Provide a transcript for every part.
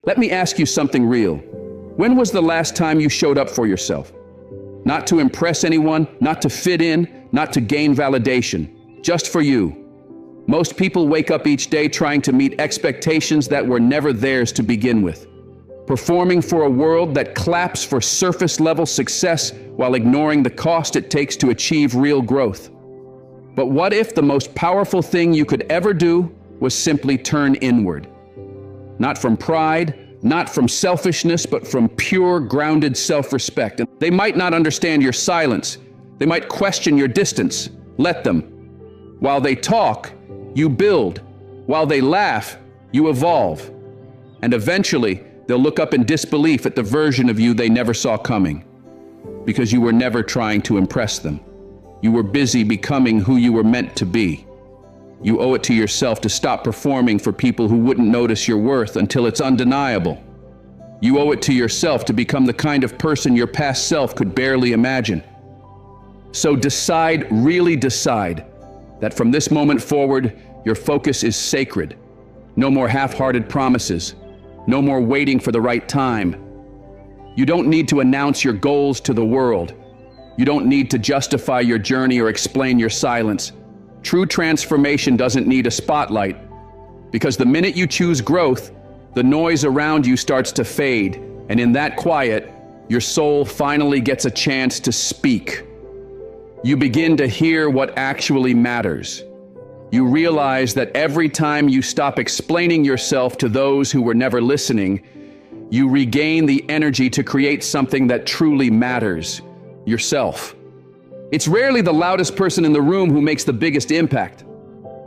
Let me ask you something real. When was the last time you showed up for yourself? Not to impress anyone, not to fit in, not to gain validation, just for you. Most people wake up each day trying to meet expectations that were never theirs to begin with. Performing for a world that claps for surface-level success while ignoring the cost it takes to achieve real growth. But what if the most powerful thing you could ever do was simply turn inward? Not from pride, not from selfishness, but from pure, grounded self-respect. And they might not understand your silence. They might question your distance. Let them. While they talk, you build. While they laugh, you evolve. And eventually, they'll look up in disbelief at the version of you they never saw coming. Because you were never trying to impress them. You were busy becoming who you were meant to be. You owe it to yourself to stop performing for people who wouldn't notice your worth until it's undeniable. You owe it to yourself to become the kind of person your past self could barely imagine. So decide, really decide, that from this moment forward, your focus is sacred. No more half-hearted promises. No more waiting for the right time. You don't need to announce your goals to the world. You don't need to justify your journey or explain your silence. True transformation doesn't need a spotlight, because the minute you choose growth, the noise around you starts to fade, and in that quiet, your soul finally gets a chance to speak. You begin to hear what actually matters. You realize that every time you stop explaining yourself to those who were never listening, you regain the energy to create something that truly matters, yourself. It's rarely the loudest person in the room who makes the biggest impact.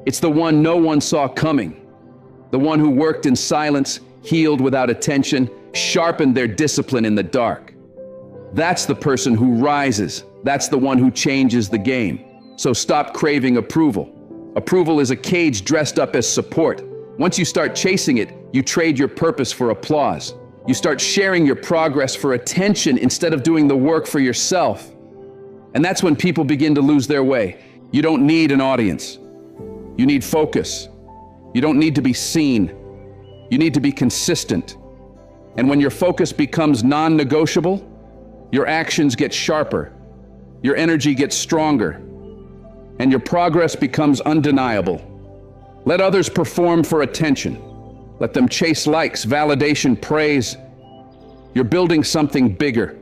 It's the one no one saw coming. The one who worked in silence, healed without attention, sharpened their discipline in the dark. That's the person who rises. That's the one who changes the game. So stop craving approval. Approval is a cage dressed up as support. Once you start chasing it, you trade your purpose for applause. You start sharing your progress for attention instead of doing the work for yourself. And that's when people begin to lose their way. You don't need an audience. You need focus. You don't need to be seen. You need to be consistent. And when your focus becomes non-negotiable, your actions get sharper, your energy gets stronger, and your progress becomes undeniable. Let others perform for attention. Let them chase likes, validation, praise. You're building something bigger.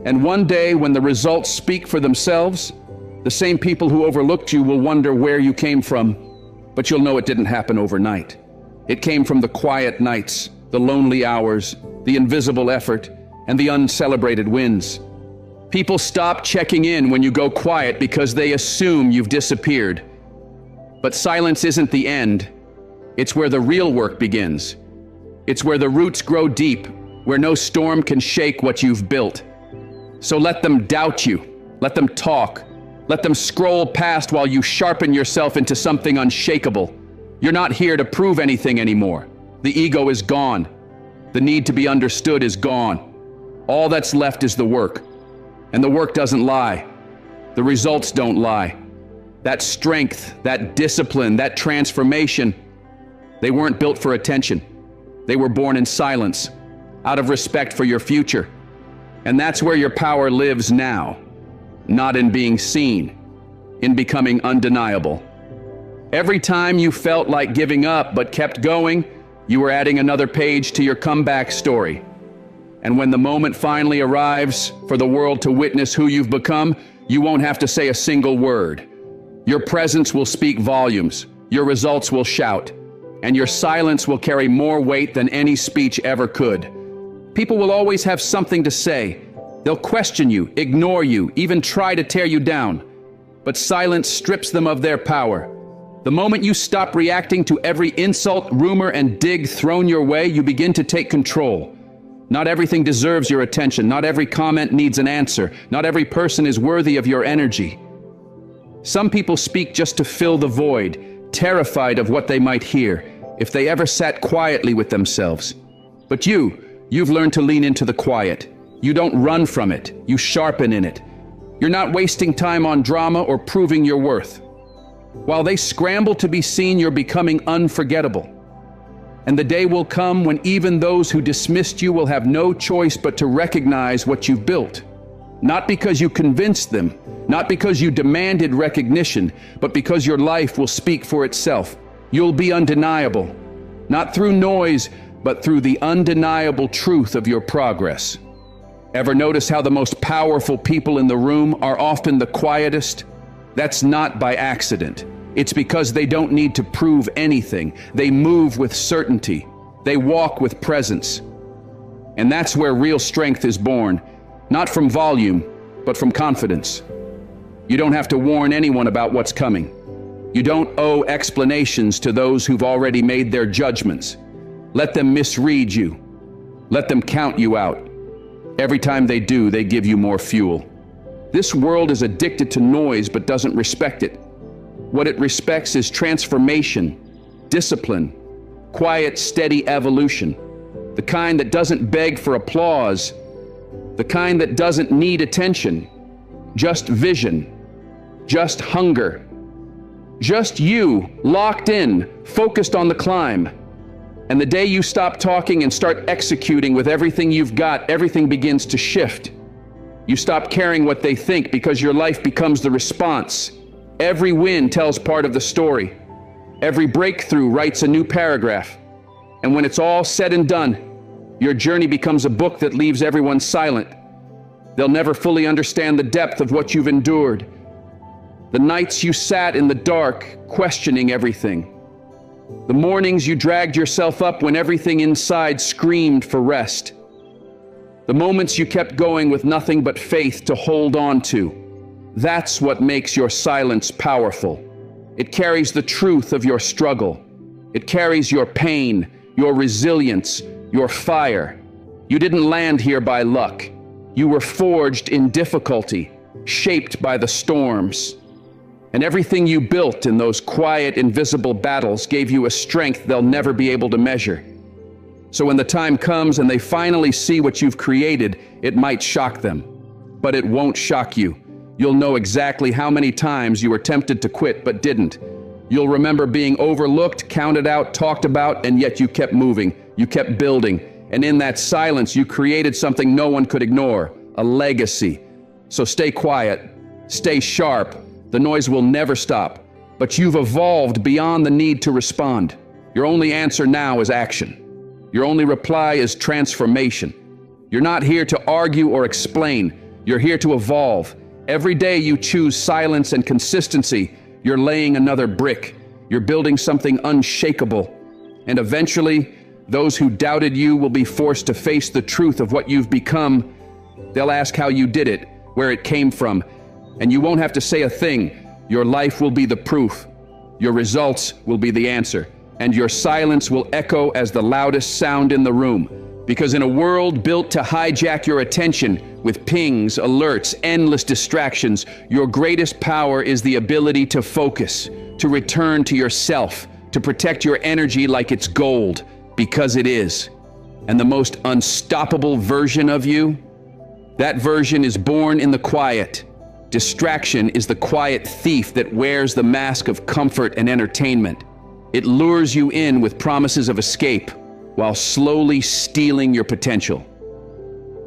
And one day, when the results speak for themselves, the same people who overlooked you will wonder where you came from, but you'll know it didn't happen overnight. It came from the quiet nights, the lonely hours, the invisible effort, and the uncelebrated wins. People stop checking in when you go quiet because they assume you've disappeared. But silence isn't the end. It's where the real work begins. It's where the roots grow deep, where no storm can shake what you've built. So let them doubt you. Let them talk. Let them scroll past while you sharpen yourself into something unshakable. You're not here to prove anything anymore. The ego is gone. The need to be understood is gone. All that's left is the work. And the work doesn't lie. The results don't lie. That strength, that discipline, that transformation, they weren't built for attention. They were born in silence, out of respect for your future. And that's where your power lives now. Not in being seen, in becoming undeniable. Every time you felt like giving up but kept going, you were adding another page to your comeback story. And when the moment finally arrives for the world to witness who you've become, you won't have to say a single word. Your presence will speak volumes, your results will shout, and your silence will carry more weight than any speech ever could. People will always have something to say. They'll question you, ignore you, even try to tear you down. But silence strips them of their power. The moment you stop reacting to every insult, rumor, and dig thrown your way, you begin to take control. Not everything deserves your attention. Not every comment needs an answer. Not every person is worthy of your energy. Some people speak just to fill the void, terrified of what they might hear if they ever sat quietly with themselves. But you've learned to lean into the quiet. You don't run from it, you sharpen in it. You're not wasting time on drama or proving your worth. While they scramble to be seen, you're becoming unforgettable. And the day will come when even those who dismissed you will have no choice but to recognize what you've built. Not because you convinced them, not because you demanded recognition, but because your life will speak for itself. You'll be undeniable, not through noise, but through the undeniable truth of your progress. Ever notice how the most powerful people in the room are often the quietest? That's not by accident. It's because they don't need to prove anything. They move with certainty. They walk with presence. And that's where real strength is born, not from volume, but from confidence. You don't have to warn anyone about what's coming. You don't owe explanations to those who've already made their judgments. Let them misread you. Let them count you out. Every time they do, they give you more fuel. This world is addicted to noise but doesn't respect it. What it respects is transformation, discipline, quiet, steady evolution. The kind that doesn't beg for applause, the kind that doesn't need attention, just vision, just hunger, just you, locked in, focused on the climb. And the day you stop talking and start executing with everything you've got, everything begins to shift. You stop caring what they think because your life becomes the response. Every win tells part of the story. Every breakthrough writes a new paragraph. And when it's all said and done, your journey becomes a book that leaves everyone silent. They'll never fully understand the depth of what you've endured. The nights you sat in the dark, questioning everything. The mornings you dragged yourself up when everything inside screamed for rest. The moments you kept going with nothing but faith to hold on to. That's what makes your silence powerful. It carries the truth of your struggle. It carries your pain, your resilience, your fire. You didn't land here by luck. You were forged in difficulty, shaped by the storms. And everything you built in those quiet, invisible battles gave you a strength they'll never be able to measure. So when the time comes and they finally see what you've created, it might shock them. But it won't shock you. You'll know exactly how many times you were tempted to quit but didn't. You'll remember being overlooked, counted out, talked about, and yet you kept moving. You kept building. And in that silence, you created something no one could ignore, a legacy. So stay quiet, stay sharp. The noise will never stop. But you've evolved beyond the need to respond. Your only answer now is action. Your only reply is transformation. You're not here to argue or explain. You're here to evolve. Every day you choose silence and consistency, you're laying another brick. You're building something unshakable. And eventually, those who doubted you will be forced to face the truth of what you've become. They'll ask how you did it, where it came from, and you won't have to say a thing. Your life will be the proof. Your results will be the answer. And your silence will echo as the loudest sound in the room. Because in a world built to hijack your attention with pings, alerts, endless distractions, your greatest power is the ability to focus, to return to yourself, to protect your energy like it's gold, because it is. And the most unstoppable version of you, that version is born in the quiet. Distraction is the quiet thief that wears the mask of comfort and entertainment. It lures you in with promises of escape, while slowly stealing your potential.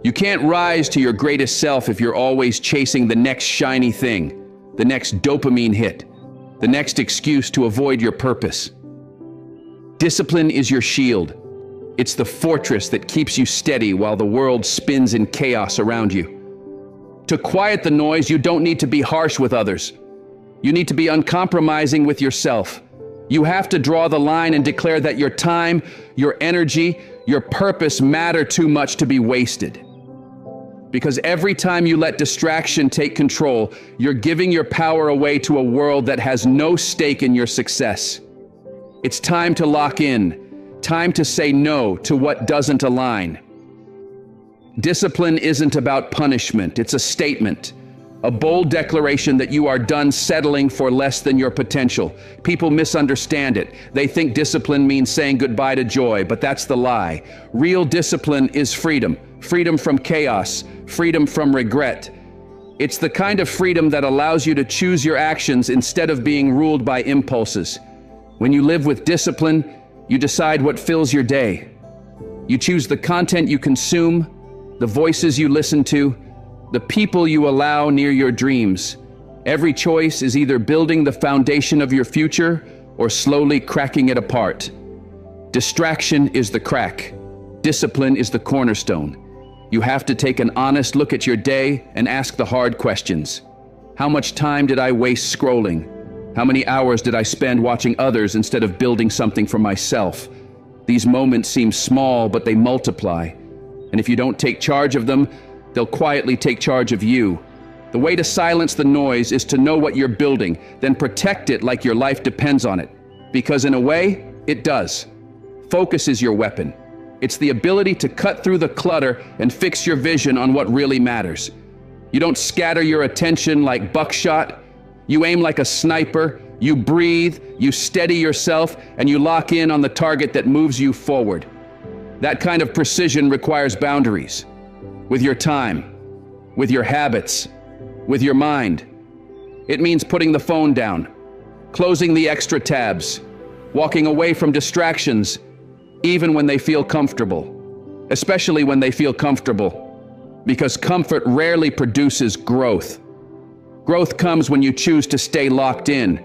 You can't rise to your greatest self if you're always chasing the next shiny thing, the next dopamine hit, the next excuse to avoid your purpose. Discipline is your shield. It's the fortress that keeps you steady while the world spins in chaos around you. To quiet the noise, you don't need to be harsh with others. You need to be uncompromising with yourself. You have to draw the line and declare that your time, your energy, your purpose matter too much to be wasted. Because every time you let distraction take control, you're giving your power away to a world that has no stake in your success. It's time to lock in, time to say no to what doesn't align. Discipline isn't about punishment, it's a statement. A bold declaration that you are done settling for less than your potential. People misunderstand it. They think discipline means saying goodbye to joy, but that's the lie. Real discipline is freedom. Freedom from chaos. Freedom from regret. It's the kind of freedom that allows you to choose your actions instead of being ruled by impulses. When you live with discipline, You decide what fills your day. You choose the content you consume, the voices you listen to, the people you allow near your dreams. Every choice is either building the foundation of your future or slowly cracking it apart. Distraction is the crack. Discipline is the cornerstone. You have to take an honest look at your day and ask the hard questions. How much time did I waste scrolling? How many hours did I spend watching others instead of building something for myself? These moments seem small, but they multiply. And if you don't take charge of them, they'll quietly take charge of you. The way to silence the noise is to know what you're building, then protect it like your life depends on it. Because in a way, it does. Focus is your weapon. It's the ability to cut through the clutter and fix your vision on what really matters. You don't scatter your attention like buckshot. You aim like a sniper. You breathe, you steady yourself, and you lock in on the target that moves you forward. That kind of precision requires boundaries. With your time, with your habits, with your mind. It means putting the phone down, closing the extra tabs, walking away from distractions, even when they feel comfortable. Especially when they feel comfortable, because comfort rarely produces growth. Growth comes when you choose to stay locked in,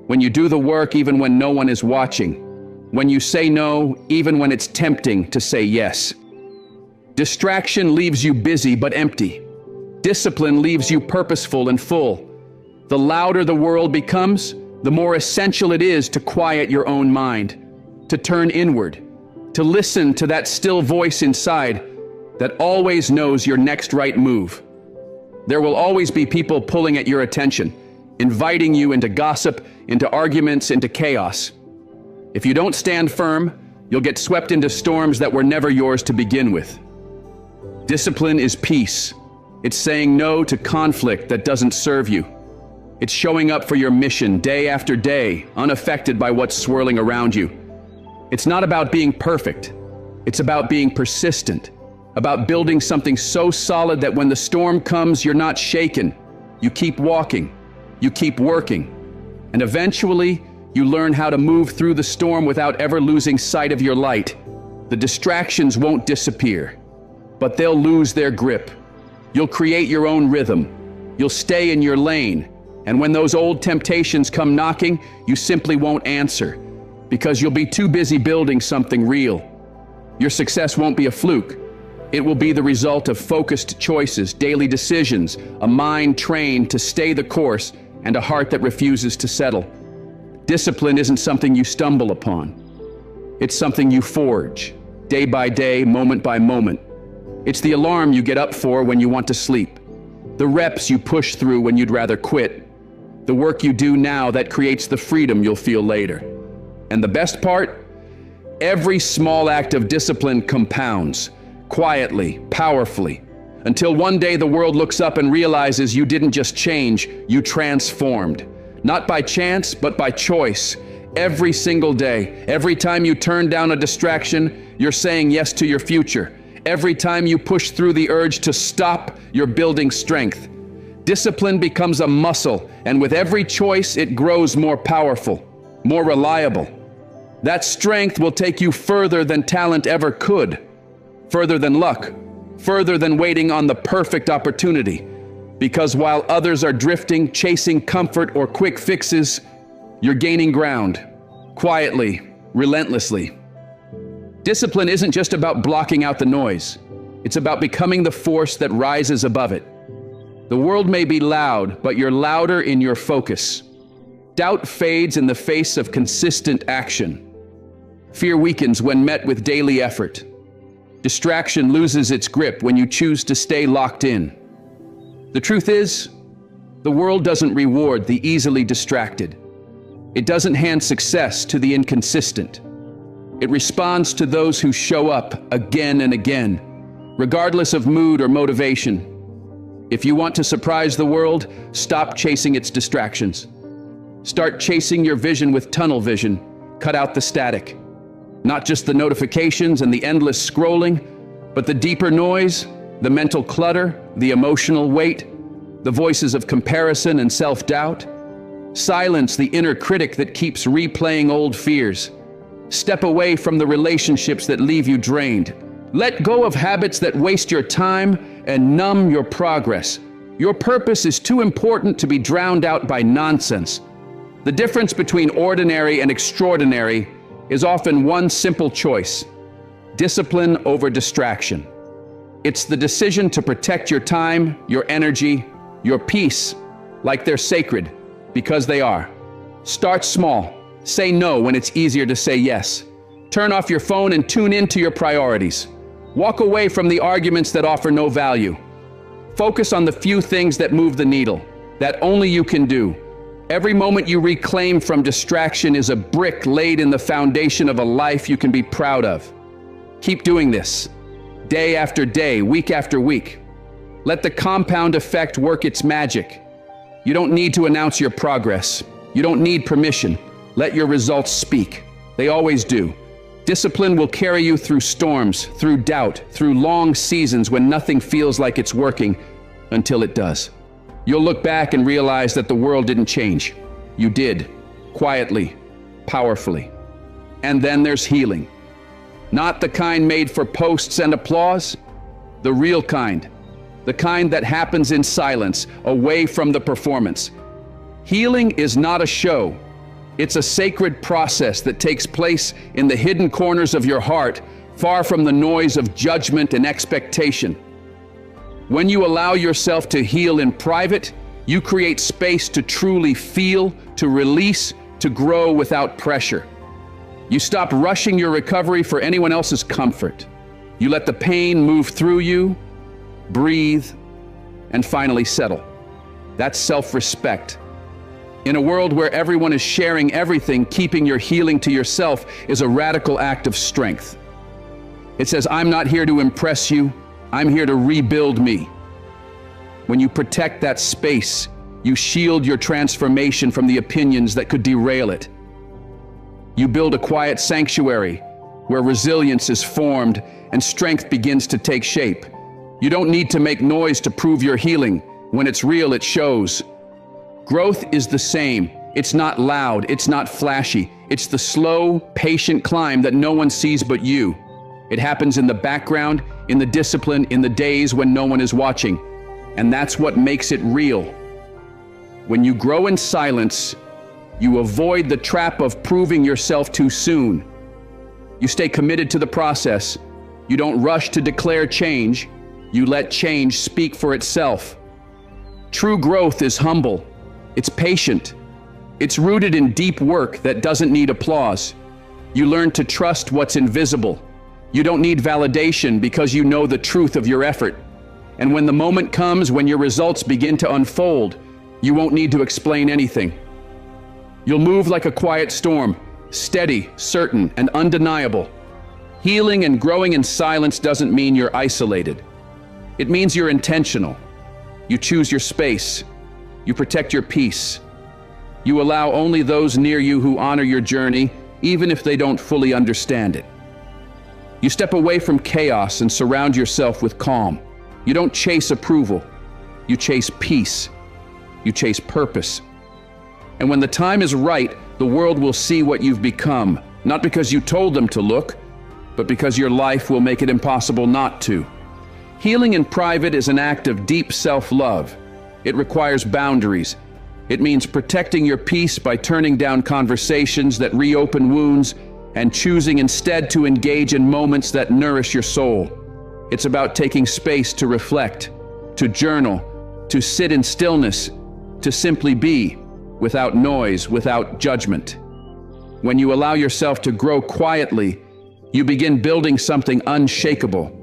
when you do the work even when no one is watching, when you say no even when it's tempting to say yes. Distraction leaves you busy but empty. Discipline leaves you purposeful and full. The louder the world becomes, the more essential it is to quiet your own mind, to turn inward, to listen to that still voice inside that always knows your next right move. There will always be people pulling at your attention, inviting you into gossip, into arguments, into chaos. If you don't stand firm, you'll get swept into storms that were never yours to begin with. Discipline is peace. It's saying no to conflict that doesn't serve you. It's showing up for your mission day after day, unaffected by what's swirling around you. It's not about being perfect. It's about being persistent, about building something so solid that when the storm comes, you're not shaken. You keep walking, you keep working, and eventually you learn how to move through the storm without ever losing sight of your light. The distractions won't disappear, but they'll lose their grip. You'll create your own rhythm. You'll stay in your lane. And when those old temptations come knocking, you simply won't answer, because you'll be too busy building something real. Your success won't be a fluke. It will be the result of focused choices, daily decisions, a mind trained to stay the course, and a heart that refuses to settle. Discipline isn't something you stumble upon. It's something you forge, day by day, moment by moment. It's the alarm you get up for when you want to sleep, the reps you push through when you'd rather quit, the work you do now that creates the freedom you'll feel later. And the best part? Every small act of discipline compounds, quietly, powerfully, until one day the world looks up and realizes you didn't just change, you transformed. Not by chance, but by choice. Every single day, every time you turn down a distraction, you're saying yes to your future. Every time you push through the urge to stop, you're building strength. Discipline becomes a muscle, and with every choice, it grows more powerful, more reliable. That strength will take you further than talent ever could, further than luck, further than waiting on the perfect opportunity. Because while others are drifting, chasing comfort or quick fixes, you're gaining ground, quietly, relentlessly. Discipline isn't just about blocking out the noise. It's about becoming the force that rises above it. The world may be loud, but you're louder in your focus. Doubt fades in the face of consistent action. Fear weakens when met with daily effort. Distraction loses its grip when you choose to stay locked in. The truth is, the world doesn't reward the easily distracted. It doesn't hand success to the inconsistent. It responds to those who show up again and again, regardless of mood or motivation. If you want to surprise the world, stop chasing its distractions. Start chasing your vision with tunnel vision. Cut out the static. Not just the notifications and the endless scrolling, but the deeper noise, the mental clutter, the emotional weight, the voices of comparison and self-doubt. Silence the inner critic that keeps replaying old fears. Step away from the relationships that leave you drained. Let go of habits that waste your time and numb your progress. Your purpose is too important to be drowned out by nonsense. The difference between ordinary and extraordinary is often one simple choice: discipline over distraction. It's the decision to protect your time, your energy, your peace, like they're sacred, because they are. Start small. Say no when it's easier to say yes. Turn off your phone and tune into your priorities. Walk away from the arguments that offer no value. Focus on the few things that move the needle, that only you can do. Every moment you reclaim from distraction is a brick laid in the foundation of a life you can be proud of. Keep doing this, day after day, week after week. Let the compound effect work its magic. You don't need to announce your progress. You don't need permission. Let your results speak. They always do. Discipline will carry you through storms, through doubt, through long seasons when nothing feels like it's working, until it does. You'll look back and realize that the world didn't change. You did, quietly, powerfully. And then there's healing. Not the kind made for posts and applause, the real kind. The kind that happens in silence, away from the performance. Healing is not a show. It's a sacred process that takes place in the hidden corners of your heart, far from the noise of judgment and expectation. When you allow yourself to heal in private, you create space to truly feel, to release, to grow without pressure. You stop rushing your recovery for anyone else's comfort. You let the pain move through you, breathe, and finally settle. That's self-respect. In a world where everyone is sharing everything, keeping your healing to yourself is a radical act of strength. It says, I'm not here to impress you, I'm here to rebuild me. When you protect that space, you shield your transformation from the opinions that could derail it. You build a quiet sanctuary where resilience is formed and strength begins to take shape. You don't need to make noise to prove your healing. When it's real, it shows. Growth is the same. It's not loud, it's not flashy. It's the slow, patient climb that no one sees but you. It happens in the background, in the discipline, in the days when no one is watching. And that's what makes it real. When you grow in silence, you avoid the trap of proving yourself too soon. You stay committed to the process. You don't rush to declare change. You let change speak for itself. True growth is humble. It's patient. It's rooted in deep work that doesn't need applause. You learn to trust what's invisible. You don't need validation because you know the truth of your effort. And when the moment comes when your results begin to unfold, you won't need to explain anything. You'll move like a quiet storm, steady, certain, and undeniable. Healing and growing in silence doesn't mean you're isolated. It means you're intentional. You choose your space. You protect your peace. You allow only those near you who honor your journey, even if they don't fully understand it. You step away from chaos and surround yourself with calm. You don't chase approval. You chase peace. You chase purpose. And when the time is right, the world will see what you've become, not because you told them to look, but because your life will make it impossible not to. Healing in private is an act of deep self-love. It requires boundaries. It means protecting your peace by turning down conversations that reopen wounds and choosing instead to engage in moments that nourish your soul. It's about taking space to reflect, to journal, to sit in stillness, to simply be, without noise, without judgment. When you allow yourself to grow quietly, you begin building something unshakable.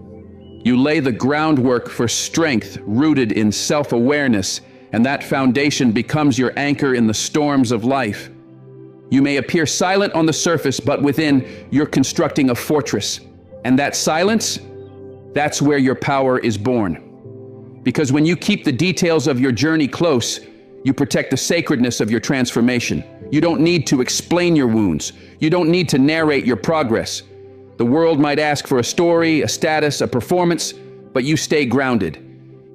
You lay the groundwork for strength rooted in self-awareness, and that foundation becomes your anchor in the storms of life. You may appear silent on the surface, but within, you're constructing a fortress. And that silence, that's where your power is born. Because when you keep the details of your journey close, you protect the sacredness of your transformation. You don't need to explain your wounds. You don't need to narrate your progress. The world might ask for a story, a status, a performance, but you stay grounded.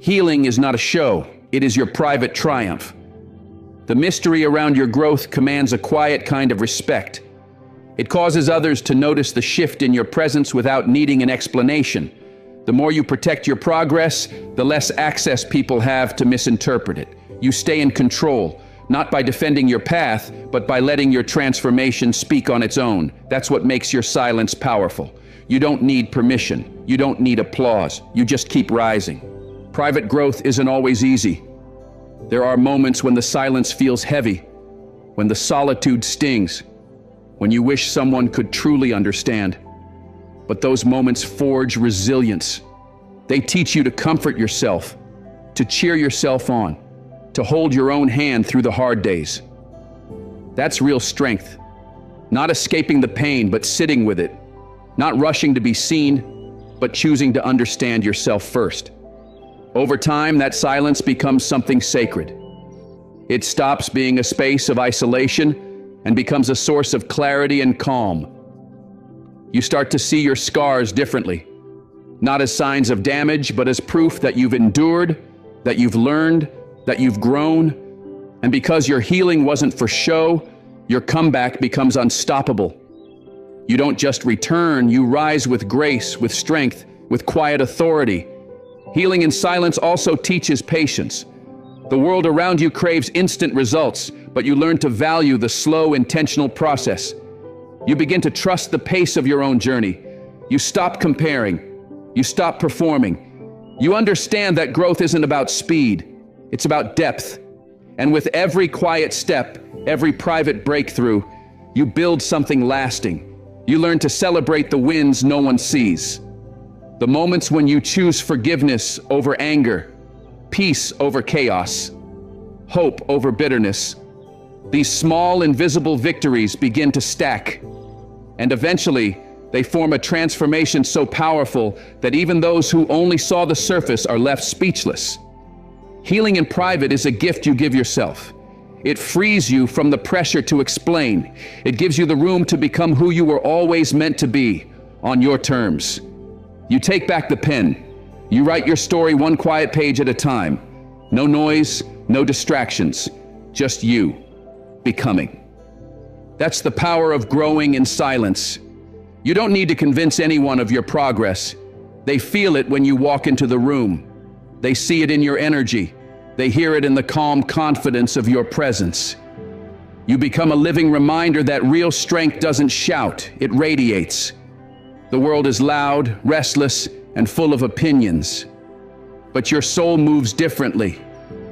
Healing is not a show, it is your private triumph. The mystery around your growth commands a quiet kind of respect. It causes others to notice the shift in your presence without needing an explanation. The more you protect your progress, the less access people have to misinterpret it. You stay in control, not by defending your path, but by letting your transformation speak on its own. That's what makes your silence powerful. You don't need permission. You don't need applause. You just keep rising. Private growth isn't always easy. There are moments when the silence feels heavy, when the solitude stings, when you wish someone could truly understand. But those moments forge resilience. They teach you to comfort yourself, to cheer yourself on, to hold your own hand through the hard days. That's real strength. Not escaping the pain, but sitting with it. Not rushing to be seen, but choosing to understand yourself first. Over time, that silence becomes something sacred. It stops being a space of isolation and becomes a source of clarity and calm. You start to see your scars differently, not as signs of damage, but as proof that you've endured, that you've learned, that you've grown. And because your healing wasn't for show, your comeback becomes unstoppable. You don't just return, you rise with grace, with strength, with quiet authority. Healing in silence also teaches patience. The world around you craves instant results, but you learn to value the slow, intentional process. You begin to trust the pace of your own journey. You stop comparing. You stop performing. You understand that growth isn't about speed. It's about depth. And with every quiet step, every private breakthrough, you build something lasting. You learn to celebrate the wins no one sees. The moments when you choose forgiveness over anger, peace over chaos, hope over bitterness. These small, invisible victories begin to stack. And eventually, they form a transformation so powerful that even those who only saw the surface are left speechless. Healing in private is a gift you give yourself. It frees you from the pressure to explain. It gives you the room to become who you were always meant to be, on your terms. You take back the pen. You write your story one quiet page at a time. No noise, no distractions, just you, becoming. That's the power of growing in silence. You don't need to convince anyone of your progress. They feel it when you walk into the room. They see it in your energy. They hear it in the calm confidence of your presence. You become a living reminder that real strength doesn't shout, it radiates. The world is loud, restless, and full of opinions. But your soul moves differently.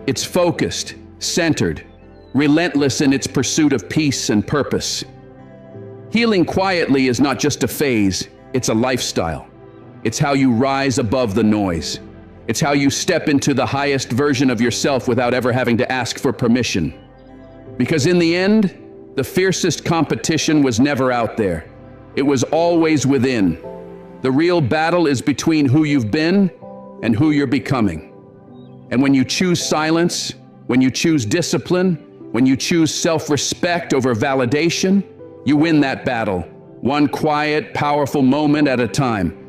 It's focused, centered, relentless in its pursuit of peace and purpose. Healing quietly is not just a phase, it's a lifestyle. It's how you rise above the noise. It's how you step into the highest version of yourself without ever having to ask for permission. Because in the end, the fiercest competition was never out there. It was always within. The real battle is between who you've been and who you're becoming. And when you choose silence, when you choose discipline, when you choose self-respect over validation, you win that battle, one quiet, powerful moment at a time.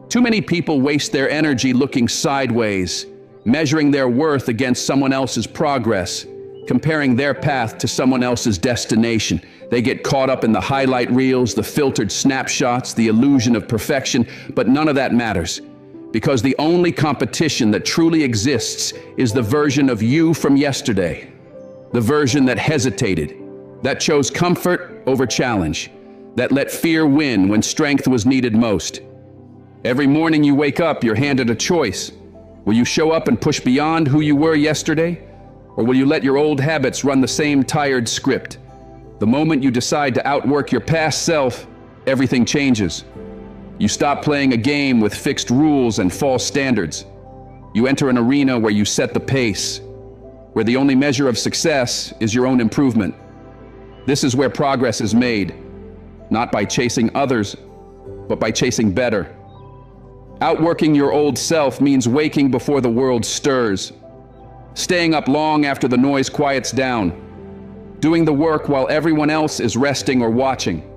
Too many people waste their energy looking sideways, measuring their worth against someone else's progress, comparing their path to someone else's destination. They get caught up in the highlight reels, the filtered snapshots, the illusion of perfection, but none of that matters. Because the only competition that truly exists is the version of you from yesterday. The version that hesitated, that chose comfort over challenge, that let fear win when strength was needed most. Every morning you wake up, you're handed a choice. Will you show up and push beyond who you were yesterday? Or will you let your old habits run the same tired script? The moment you decide to outwork your past self, everything changes. You stop playing a game with fixed rules and false standards. You enter an arena where you set the pace, where the only measure of success is your own improvement. This is where progress is made, not by chasing others, but by chasing better. Outworking your old self means waking before the world stirs, staying up long after the noise quiets down, doing the work while everyone else is resting or watching.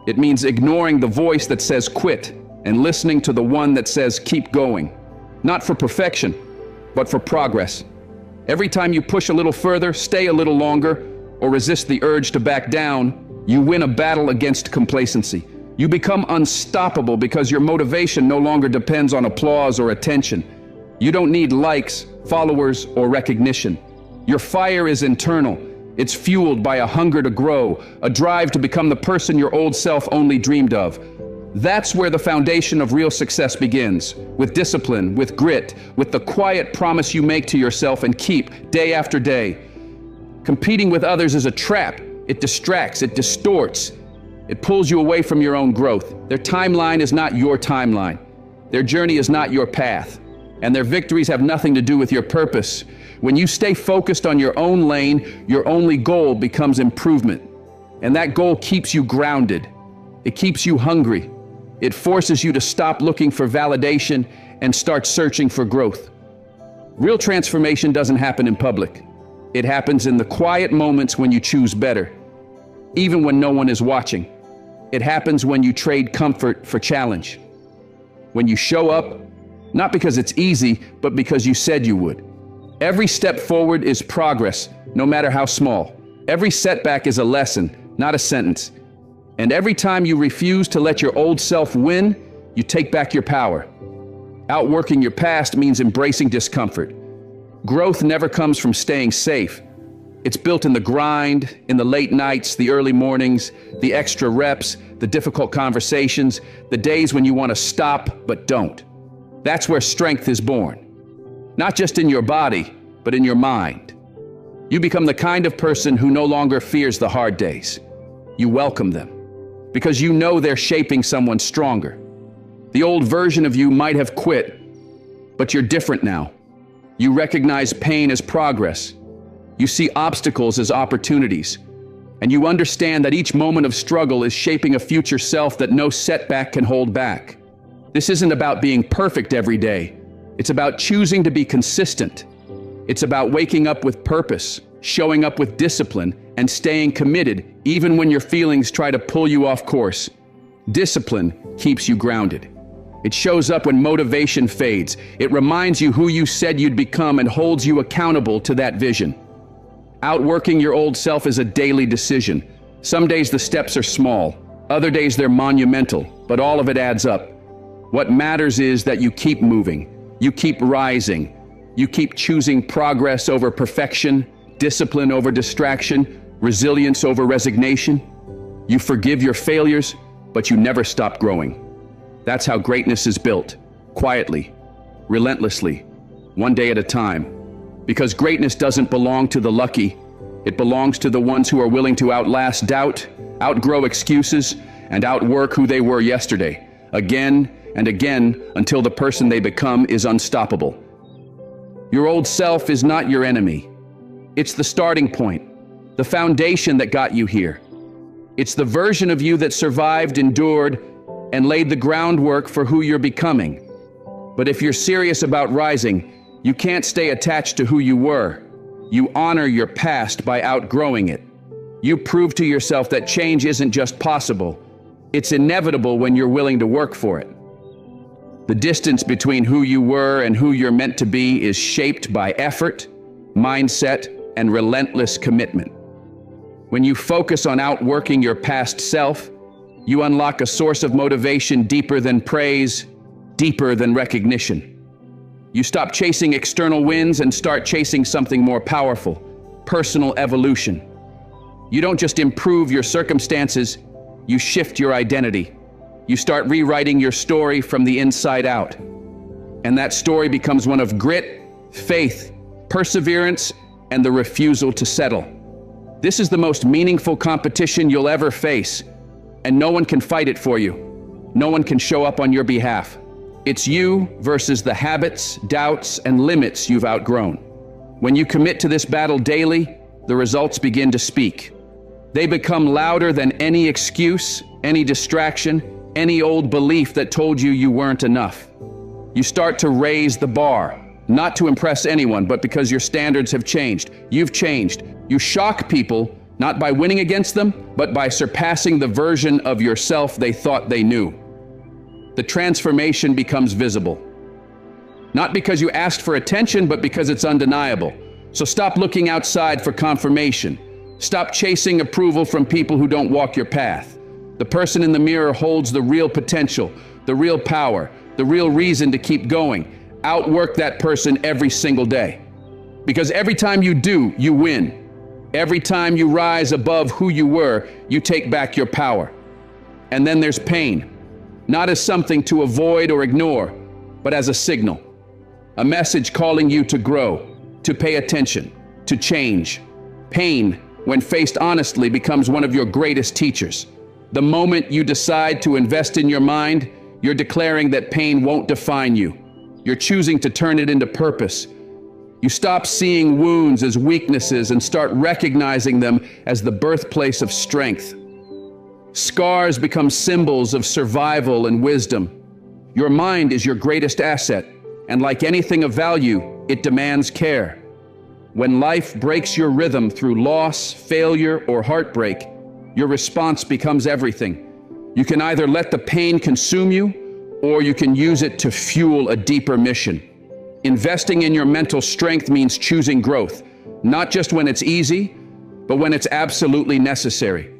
It means ignoring the voice that says quit and listening to the one that says keep going, not for perfection, but for progress. Every time you push a little further, stay a little longer, or resist the urge to back down, You win a battle against complacency. You become unstoppable because your motivation no longer depends on applause or attention. You don't need likes, followers, or recognition. Your fire is internal. It's fueled by a hunger to grow, a drive to become the person your old self only dreamed of. That's where the foundation of real success begins, with discipline, with grit, with the quiet promise you make to yourself and keep day after day. Competing with others is a trap. It distracts, it distorts, it pulls you away from your own growth. Their timeline is not your timeline. Their journey is not your path. And their victories have nothing to do with your purpose. When you stay focused on your own lane, your only goal becomes improvement. And that goal keeps you grounded. It keeps you hungry. It forces you to stop looking for validation and start searching for growth. Real transformation doesn't happen in public. It happens in the quiet moments when you choose better, even when no one is watching. It happens when you trade comfort for challenge. When you show up, not because it's easy, but because you said you would. Every step forward is progress, no matter how small. Every setback is a lesson, not a sentence. And every time you refuse to let your old self win, you take back your power. Outworking your past means embracing discomfort. Growth never comes from staying safe. It's built in the grind, in the late nights, the early mornings, the extra reps, the difficult conversations, the days when you want to stop but don't. That's where strength is born. Not just in your body, but in your mind. You become the kind of person who no longer fears the hard days. You welcome them, because you know they're shaping someone stronger. The old version of you might have quit, but you're different now. You recognize pain as progress. You see obstacles as opportunities. And you understand that each moment of struggle is shaping a future self that no setback can hold back. This isn't about being perfect every day. It's about choosing to be consistent. It's about waking up with purpose, showing up with discipline, and staying committed even when your feelings try to pull you off course. Discipline keeps you grounded. It shows up when motivation fades. It reminds you who you said you'd become and holds you accountable to that vision. Outworking your old self is a daily decision. Some days the steps are small, other days they're monumental, but all of it adds up. What matters is that you keep moving, you keep rising, you keep choosing progress over perfection, discipline over distraction, resilience over resignation. You forgive your failures, but you never stop growing. That's how greatness is built, quietly, relentlessly, one day at a time. Because greatness doesn't belong to the lucky, it belongs to the ones who are willing to outlast doubt, outgrow excuses, and outwork who they were yesterday, again and again, until the person they become is unstoppable. Your old self is not your enemy. It's the starting point, the foundation that got you here. It's the version of you that survived, endured, and laid the groundwork for who you're becoming. But if you're serious about rising, you can't stay attached to who you were. You honor your past by outgrowing it. You prove to yourself that change isn't just possible, it's inevitable when you're willing to work for it. The distance between who you were and who you're meant to be is shaped by effort, mindset, and relentless commitment. When you focus on outworking your past self, you unlock a source of motivation deeper than praise, deeper than recognition. You stop chasing external wins and start chasing something more powerful, personal evolution. You don't just improve your circumstances, you shift your identity. You start rewriting your story from the inside out. And that story becomes one of grit, faith, perseverance, and the refusal to settle. This is the most meaningful competition you'll ever face, and no one can fight it for you. No one can show up on your behalf. It's you versus the habits, doubts, and limits you've outgrown. When you commit to this battle daily, the results begin to speak. They become louder than any excuse, any distraction, any old belief that told you you weren't enough. You start to raise the bar, not to impress anyone, but because your standards have changed. You've changed. You shock people, not by winning against them, but by surpassing the version of yourself they thought they knew. The transformation becomes visible. Not because you asked for attention, but because it's undeniable. So stop looking outside for confirmation. Stop chasing approval from people who don't walk your path. The person in the mirror holds the real potential, the real power, the real reason to keep going. Outwork that person every single day. Because every time you do, you win. Every time you rise above who you were, you take back your power. And then there's pain, not as something to avoid or ignore, but as a signal. A message calling you to grow, to pay attention, to change. Pain, when faced honestly, becomes one of your greatest teachers. The moment you decide to invest in your mind, you're declaring that pain won't define you. You're choosing to turn it into purpose. You stop seeing wounds as weaknesses and start recognizing them as the birthplace of strength. Scars become symbols of survival and wisdom. Your mind is your greatest asset, and like anything of value, it demands care. When life breaks your rhythm through loss, failure, or heartbreak, your response becomes everything. You can either let the pain consume you, or you can use it to fuel a deeper mission. Investing in your mental strength means choosing growth, not just when it's easy, but when it's absolutely necessary.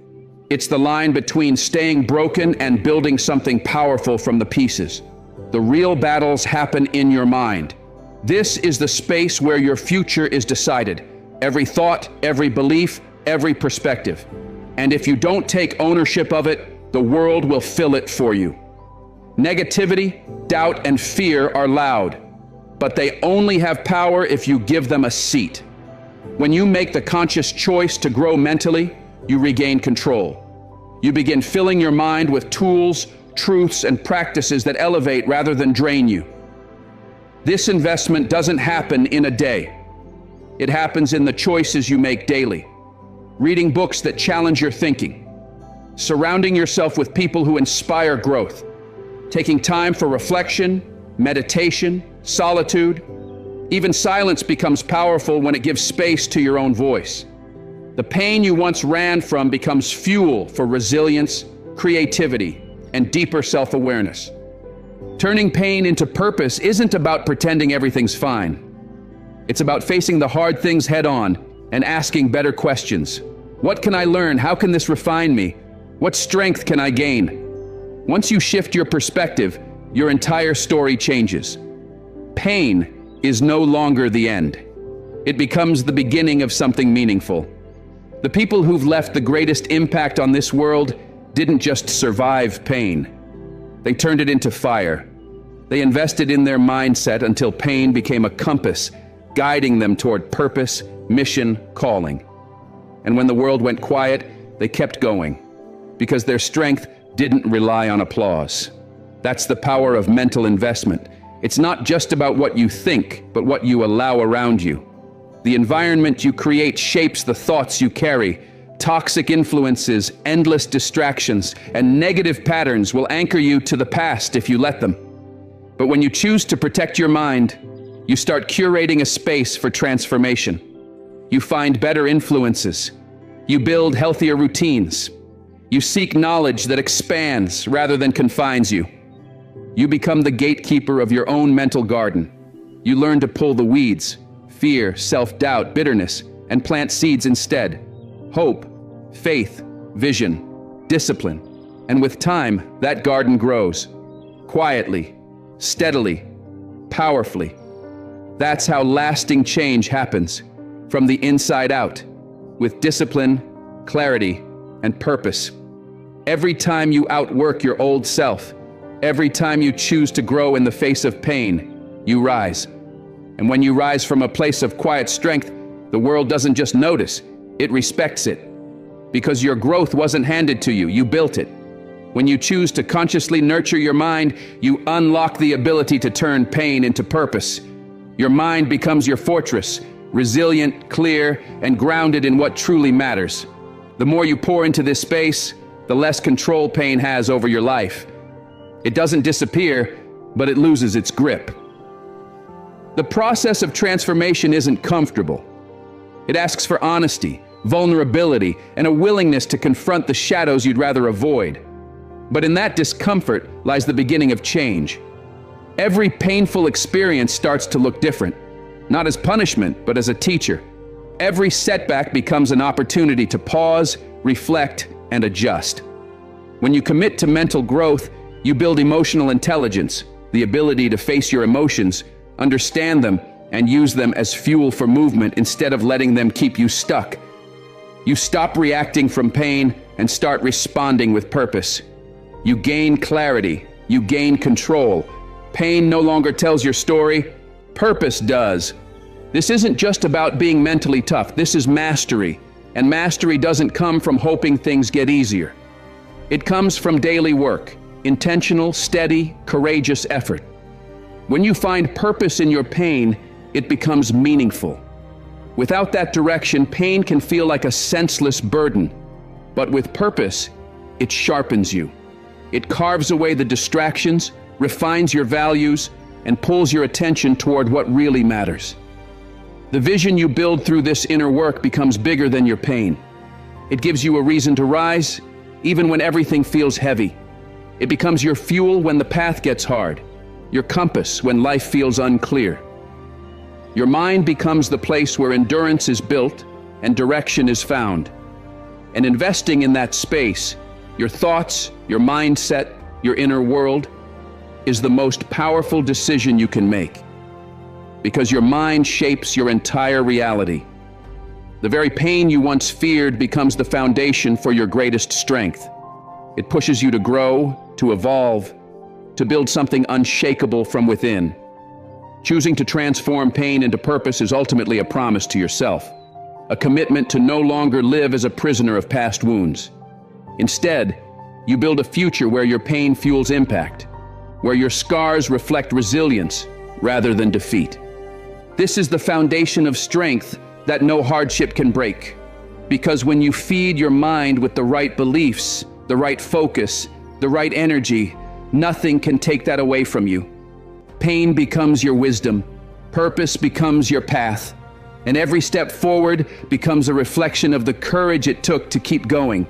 It's the line between staying broken and building something powerful from the pieces. The real battles happen in your mind. This is the space where your future is decided. Every thought, every belief, every perspective. And if you don't take ownership of it, the world will fill it for you. Negativity, doubt, and fear are loud, but they only have power if you give them a seat. When you make the conscious choice to grow mentally, you regain control. You begin filling your mind with tools, truths, and practices that elevate rather than drain you. This investment doesn't happen in a day. It happens in the choices you make daily. Reading books that challenge your thinking. Surrounding yourself with people who inspire growth. Taking time for reflection, meditation, solitude. Even silence becomes powerful when it gives space to your own voice. The pain you once ran from becomes fuel for resilience, creativity, and deeper self-awareness. Turning pain into purpose isn't about pretending everything's fine. It's about facing the hard things head-on and asking better questions. What can I learn? How can this refine me? What strength can I gain? Once you shift your perspective, your entire story changes. Pain is no longer the end. It becomes the beginning of something meaningful. The people who've left the greatest impact on this world didn't just survive pain. They turned it into fire. They invested in their mindset until pain became a compass, guiding them toward purpose, mission, calling. And when the world went quiet, they kept going, because their strength didn't rely on applause. That's the power of mental investment. It's not just about what you think, but what you allow around you. The environment you create shapes the thoughts you carry. Toxic influences, endless distractions, and negative patterns will anchor you to the past if you let them. But when you choose to protect your mind, you start curating a space for transformation. You find better influences. You build healthier routines. You seek knowledge that expands rather than confines you. You become the gatekeeper of your own mental garden. You learn to pull the weeds, fear, self-doubt, bitterness, and plant seeds instead. Hope, faith, vision, discipline. And with time, that garden grows. Quietly, steadily, powerfully. That's how lasting change happens, from the inside out, with discipline, clarity, and purpose. Every time you outwork your old self, every time you choose to grow in the face of pain, you rise. And when you rise from a place of quiet strength, the world doesn't just notice, it respects it. Because your growth wasn't handed to you, you built it. When you choose to consciously nurture your mind, you unlock the ability to turn pain into purpose. Your mind becomes your fortress, resilient, clear, and grounded in what truly matters. The more you pour into this space, the less control pain has over your life. It doesn't disappear, but it loses its grip. The process of transformation isn't comfortable. It asks for honesty, vulnerability, and a willingness to confront the shadows you'd rather avoid. But in that discomfort lies the beginning of change. Every painful experience starts to look different, not as punishment, but as a teacher. Every setback becomes an opportunity to pause, reflect, and adjust. When you commit to mental growth, you build emotional intelligence, the ability to face your emotions, understand them, and use them as fuel for movement instead of letting them keep you stuck. You stop reacting from pain and start responding with purpose. You gain clarity. You gain control. Pain no longer tells your story. Purpose does. This isn't just about being mentally tough. This is mastery. And mastery doesn't come from hoping things get easier. It comes from daily work, intentional, steady, courageous effort. When you find purpose in your pain, it becomes meaningful. Without that direction, pain can feel like a senseless burden. But with purpose, it sharpens you. It carves away the distractions, refines your values, and pulls your attention toward what really matters. The vision you build through this inner work becomes bigger than your pain. It gives you a reason to rise, even when everything feels heavy. It becomes your fuel when the path gets hard, your compass when life feels unclear. Your mind becomes the place where endurance is built and direction is found. And investing in that space, your thoughts, your mindset, your inner world, is the most powerful decision you can make. Because your mind shapes your entire reality. The very pain you once feared becomes the foundation for your greatest strength. It pushes you to grow, to evolve, to build something unshakable from within. Choosing to transform pain into purpose is ultimately a promise to yourself, a commitment to no longer live as a prisoner of past wounds. Instead, you build a future where your pain fuels impact, where your scars reflect resilience rather than defeat. This is the foundation of strength that no hardship can break. Because when you feed your mind with the right beliefs, the right focus, the right energy, nothing can take that away from you. Pain becomes your wisdom, purpose becomes your path, and every step forward becomes a reflection of the courage it took to keep going.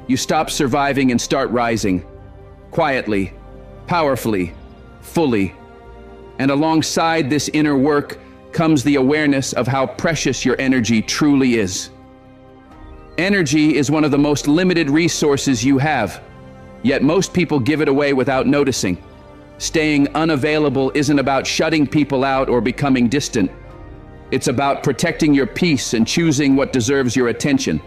You stop surviving and start rising, quietly, powerfully, fully. And alongside this inner work comes the awareness of how precious your energy truly is. Energy is one of the most limited resources you have, yet most people give it away without noticing. Staying unavailable isn't about shutting people out or becoming distant. It's about protecting your peace and choosing what deserves your attention.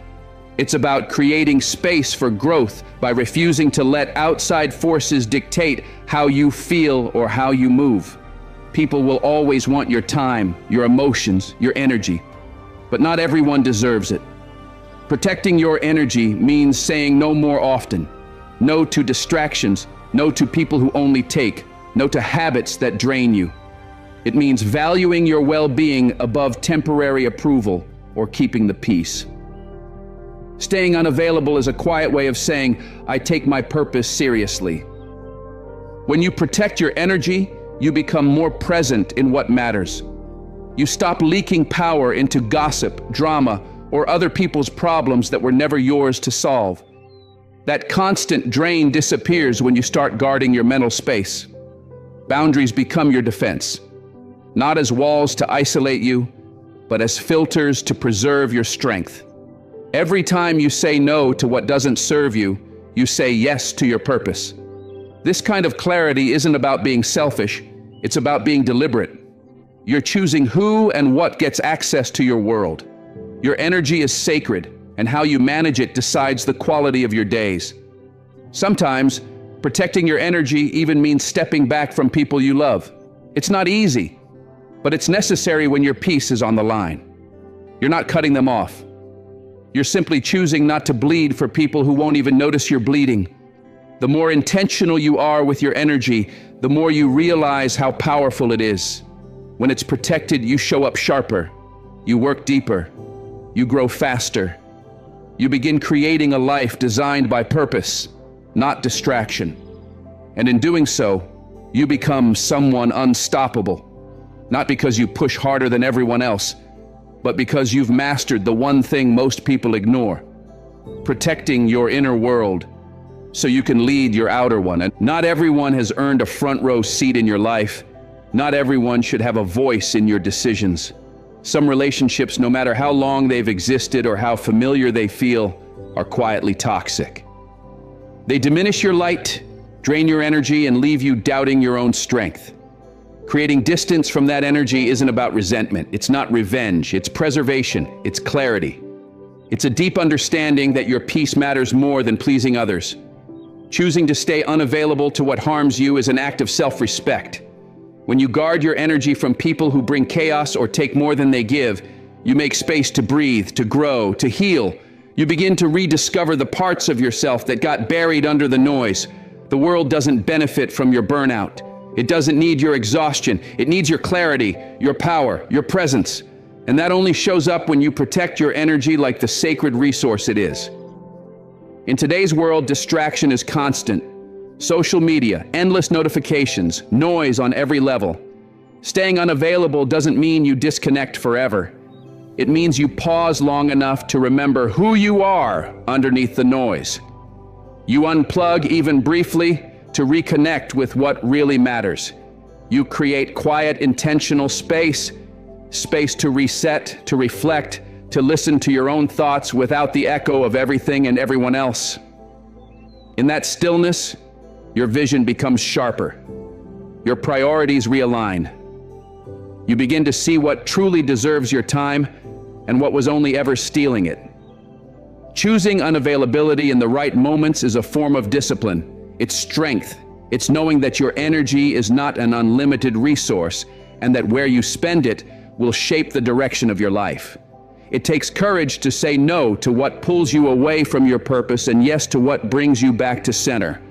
It's about creating space for growth by refusing to let outside forces dictate how you feel or how you move. People will always want your time, your emotions, your energy, but not everyone deserves it. Protecting your energy means saying no more often. No to distractions. No to people who only take. No to habits that drain you. It means valuing your well-being above temporary approval or keeping the peace. Staying unavailable is a quiet way of saying, I take my purpose seriously. When you protect your energy, you become more present in what matters. You stop leaking power into gossip, drama, or other people's problems that were never yours to solve. That constant drain disappears when you start guarding your mental space. Boundaries become your defense, not as walls to isolate you, but as filters to preserve your strength. Every time you say no to what doesn't serve you, you say yes to your purpose. This kind of clarity isn't about being selfish, it's about being deliberate. You're choosing who and what gets access to your world. Your energy is sacred, and how you manage it decides the quality of your days. Sometimes, protecting your energy even means stepping back from people you love. It's not easy, but it's necessary when your peace is on the line. You're not cutting them off. You're simply choosing not to bleed for people who won't even notice you're bleeding. The more intentional you are with your energy, the more you realize how powerful it is. When it's protected, you show up sharper. You work deeper. You grow faster. You begin creating a life designed by purpose, not distraction. And in doing so, you become someone unstoppable. Not because you push harder than everyone else, but because you've mastered the one thing most people ignore: protecting your inner world so you can lead your outer one. And not everyone has earned a front row seat in your life. Not everyone should have a voice in your decisions. Some relationships, no matter how long they've existed or how familiar they feel, are quietly toxic. They diminish your light, drain your energy, and leave you doubting your own strength. Creating distance from that energy isn't about resentment. It's not revenge. It's preservation. It's clarity. It's a deep understanding that your peace matters more than pleasing others. Choosing to stay unavailable to what harms you is an act of self-respect. When you guard your energy from people who bring chaos or take more than they give, you make space to breathe, to grow, to heal. You begin to rediscover the parts of yourself that got buried under the noise. The world doesn't benefit from your burnout. It doesn't need your exhaustion. It needs your clarity, your power, your presence. And that only shows up when you protect your energy like the sacred resource it is. In today's world, distraction is constant. Social media, endless notifications, noise on every level. Staying unavailable doesn't mean you disconnect forever. It means you pause long enough to remember who you are underneath the noise. You unplug even briefly to reconnect with what really matters. You create quiet, intentional space to reset, to reflect, to listen to your own thoughts without the echo of everything and everyone else. In that stillness, your vision becomes sharper. Your priorities realign. You begin to see what truly deserves your time and what was only ever stealing it. Choosing unavailability in the right moments is a form of discipline. It's strength. It's knowing that your energy is not an unlimited resource and that where you spend it will shape the direction of your life. It takes courage to say no to what pulls you away from your purpose and yes to what brings you back to center.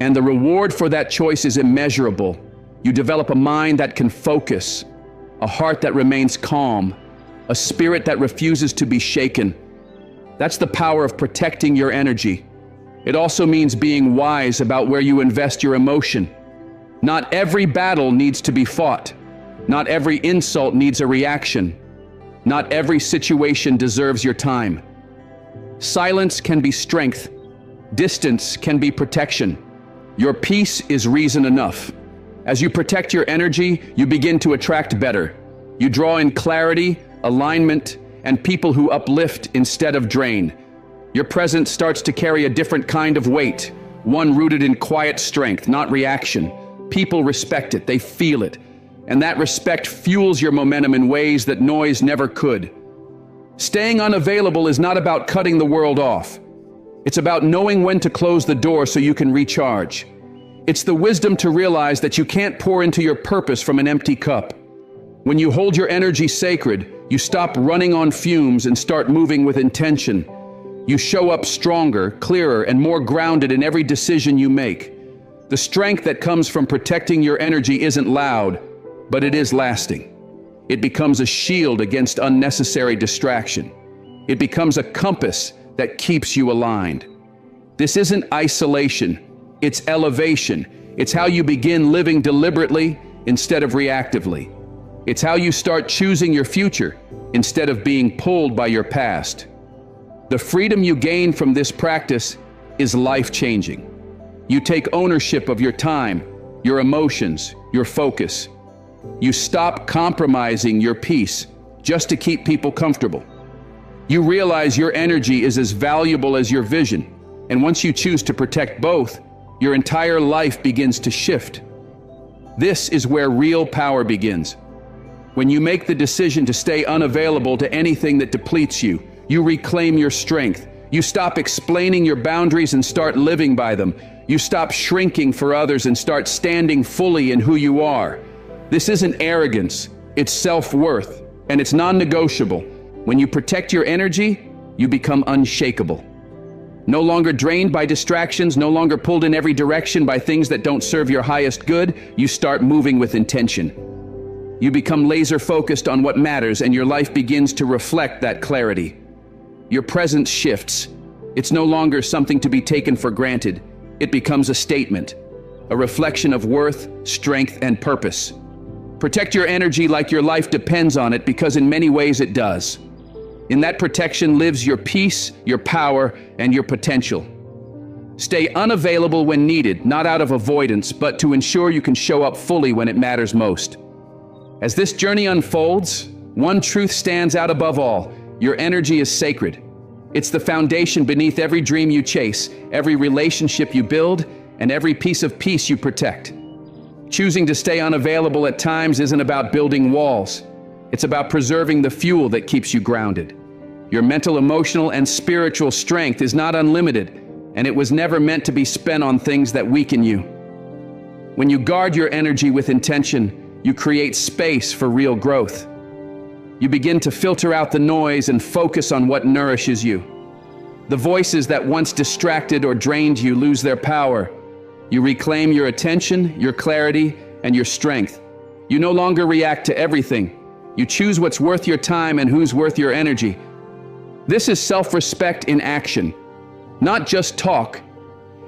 And the reward for that choice is immeasurable. You develop a mind that can focus, a heart that remains calm, a spirit that refuses to be shaken. That's the power of protecting your energy. It also means being wise about where you invest your emotion. Not every battle needs to be fought. Not every insult needs a reaction. Not every situation deserves your time. Silence can be strength. Distance can be protection. Your peace is reason enough. As you protect your energy, you begin to attract better. You draw in clarity, alignment, and people who uplift instead of drain. Your presence starts to carry a different kind of weight, one rooted in quiet strength, not reaction. People respect it, they feel it, and that respect fuels your momentum in ways that noise never could. Staying unavailable is not about cutting the world off. It's about knowing when to close the door so you can recharge. It's the wisdom to realize that you can't pour into your purpose from an empty cup. When you hold your energy sacred, you stop running on fumes and start moving with intention. You show up stronger, clearer, and more grounded in every decision you make. The strength that comes from protecting your energy isn't loud, but it is lasting. It becomes a shield against unnecessary distraction. It becomes a compass that keeps you aligned. This isn't isolation, it's elevation. It's how you begin living deliberately instead of reactively. It's how you start choosing your future instead of being pulled by your past. The freedom you gain from this practice is life-changing. You take ownership of your time, your emotions, your focus. You stop compromising your peace just to keep people comfortable. You realize your energy is as valuable as your vision, and once you choose to protect both, your entire life begins to shift. This is where real power begins. When you make the decision to stay unavailable to anything that depletes you, you reclaim your strength. You stop explaining your boundaries and start living by them. You stop shrinking for others and start standing fully in who you are. This isn't arrogance, it's self-worth, and it's non-negotiable. When you protect your energy, you become unshakable. No longer drained by distractions, no longer pulled in every direction by things that don't serve your highest good, you start moving with intention. You become laser-focused on what matters, and your life begins to reflect that clarity. Your presence shifts. It's no longer something to be taken for granted. It becomes a statement, a reflection of worth, strength, and purpose. Protect your energy like your life depends on it, because in many ways it does. In that protection lives your peace, your power, and your potential. Stay unavailable when needed, not out of avoidance, but to ensure you can show up fully when it matters most. As this journey unfolds, one truth stands out above all: your energy is sacred. It's the foundation beneath every dream you chase, every relationship you build, and every piece of peace you protect. Choosing to stay unavailable at times isn't about building walls. It's about preserving the fuel that keeps you grounded. Your mental, emotional, and spiritual strength is not unlimited, and it was never meant to be spent on things that weaken you. When you guard your energy with intention, you create space for real growth. You begin to filter out the noise and focus on what nourishes you. The voices that once distracted or drained you lose their power. You reclaim your attention, your clarity, and your strength. You no longer react to everything. You choose what's worth your time and who's worth your energy. This is self-respect in action, not just talk.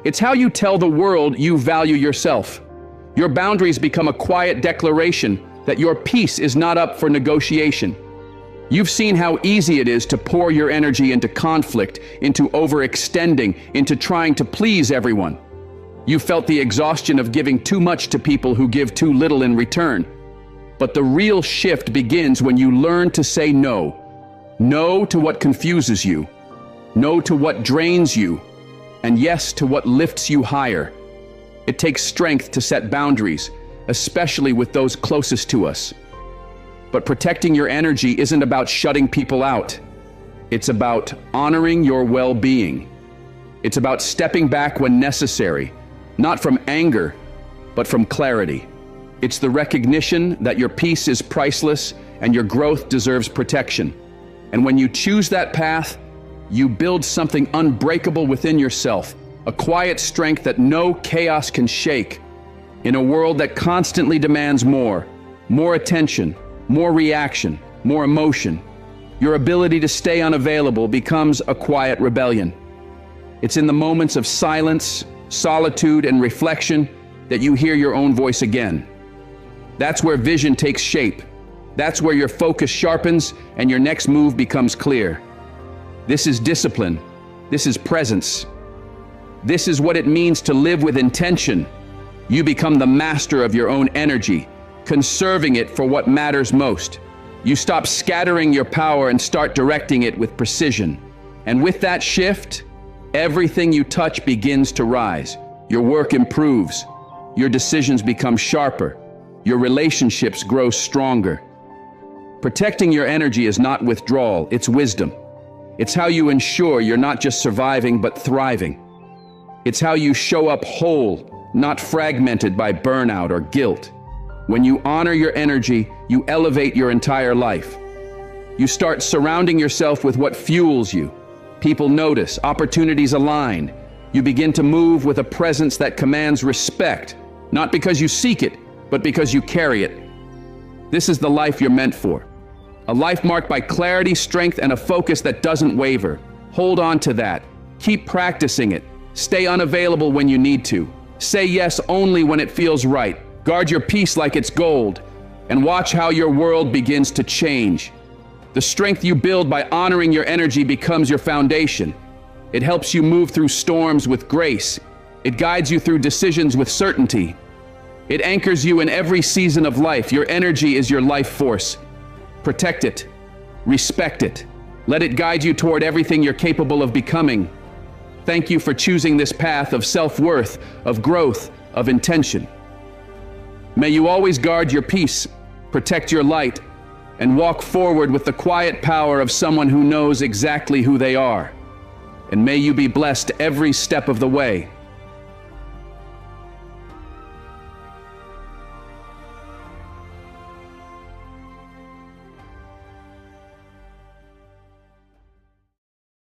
It's how you tell the world you value yourself. Your boundaries become a quiet declaration that your peace is not up for negotiation. You've seen how easy it is to pour your energy into conflict, into overextending, into trying to please everyone. You felt the exhaustion of giving too much to people who give too little in return. But the real shift begins when you learn to say no. No to what confuses you. No to what drains you. And yes to what lifts you higher. It takes strength to set boundaries, especially with those closest to us. But protecting your energy isn't about shutting people out. It's about honoring your well-being. It's about stepping back when necessary, not from anger, but from clarity. It's the recognition that your peace is priceless and your growth deserves protection. And when you choose that path, you build something unbreakable within yourself, a quiet strength that no chaos can shake. In a world that constantly demands more attention, more reaction, more emotion, your ability to stay unavailable becomes a quiet rebellion. It's in the moments of silence, solitude, and reflection that you hear your own voice again. That's where vision takes shape. That's where your focus sharpens and your next move becomes clear. This is discipline. This is presence. This is what it means to live with intention. You become the master of your own energy, conserving it for what matters most. You stop scattering your power and start directing it with precision. And with that shift, everything you touch begins to rise. Your work improves. Your decisions become sharper. Your relationships grow stronger. Protecting your energy is not withdrawal, it's wisdom. It's how you ensure you're not just surviving, but thriving. It's how you show up whole, not fragmented by burnout or guilt. When you honor your energy, you elevate your entire life. You start surrounding yourself with what fuels you. People notice, opportunities align. You begin to move with a presence that commands respect, not because you seek it, but because you carry it. This is the life you're meant for. A life marked by clarity, strength, and a focus that doesn't waver. Hold on to that. Keep practicing it. Stay unavailable when you need to. Say yes only when it feels right. Guard your peace like it's gold, and watch how your world begins to change. The strength you build by honoring your energy becomes your foundation. It helps you move through storms with grace. It guides you through decisions with certainty. It anchors you in every season of life. Your energy is your life force. Protect it. Respect it. Let it guide you toward everything you're capable of becoming. Thank you for choosing this path of self-worth, of growth, of intention. May you always guard your peace, protect your light, and walk forward with the quiet power of someone who knows exactly who they are. And may you be blessed every step of the way.